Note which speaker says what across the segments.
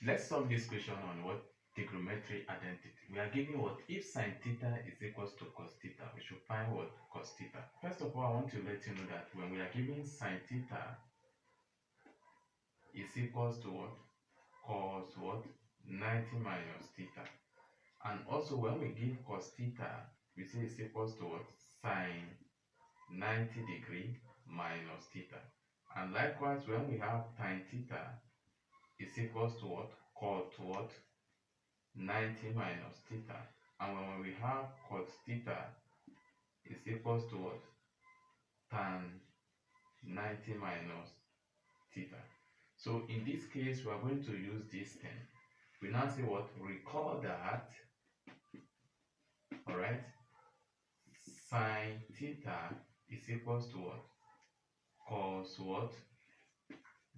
Speaker 1: Let's solve this question on what trigonometry identity. We are given what if sine theta is equals to cos theta, we should find what cos theta. First of all, I want to let you know that when we are given sine theta is equals to what cos what 90 minus theta, and also when we give cos theta, we say it's equals to what sine 90 degree minus theta, and likewise when we have tan theta is equals to what cot what 90 minus theta, and when we have cot theta is equals to what tan 90 minus theta. So in this case, we are going to use this thing. We now say what, recall that, all right, sine theta is equals to what cos what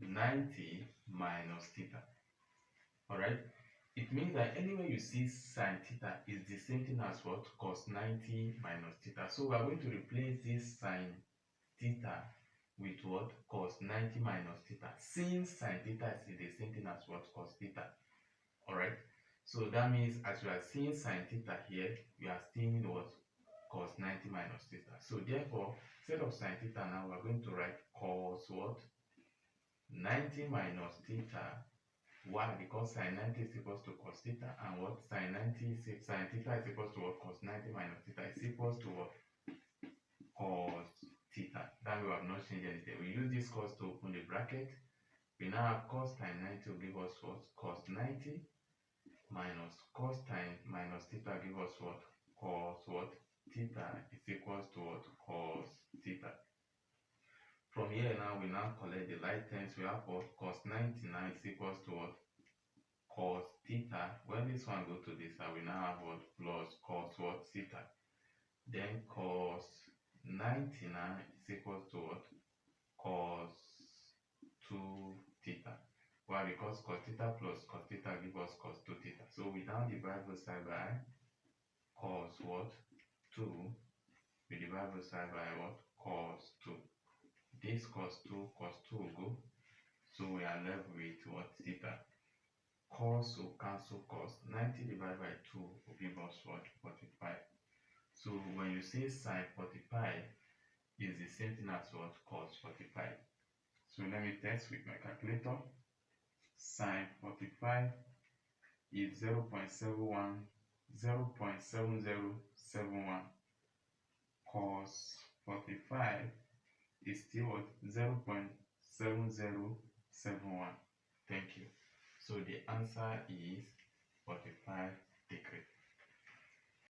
Speaker 1: 90 minus theta. All right, it means that anywhere you see sine theta is the same thing as what cos 90 minus theta. So we are going to replace this sine theta with what cos 90 minus theta, since sine theta is the same thing as what cos theta. All right, so that means as you are seeing sine theta here, you are seeing what cos 90 minus theta. So therefore, instead of sine theta, now we are going to write cos what 90 minus theta. Why? Because sine 90 is equals to cos theta, and what sine theta is equals to what cos 90 minus theta is equals to what cos theta. That we have not changed anything. We use this cos to open the bracket. We now have cos sine 90 will give us what cos 90 minus cos sine minus theta give us what cos what theta is equals to what cos theta. From here now, we now collect the like terms. We have what cos 90 now is equals to what cos theta. When this one go to this side, we now have what plus cos what theta. Then cos 90 now is equals to what cos 2 theta. Why? Because cos theta plus cos theta give us cos 2 theta. So we now divide both side by cos what 2. We divide both side by what cos 2. This cos 2 will go, so we are left with what theta. Cos will cancel cos. 90 divided by 2 will give us what 45. So when you say sine 45 is the same thing as what cos 45. So let me test with my calculator. Sine 45 is 0.7071. Cos 45 is still what 0.7071. Thank you. So the answer is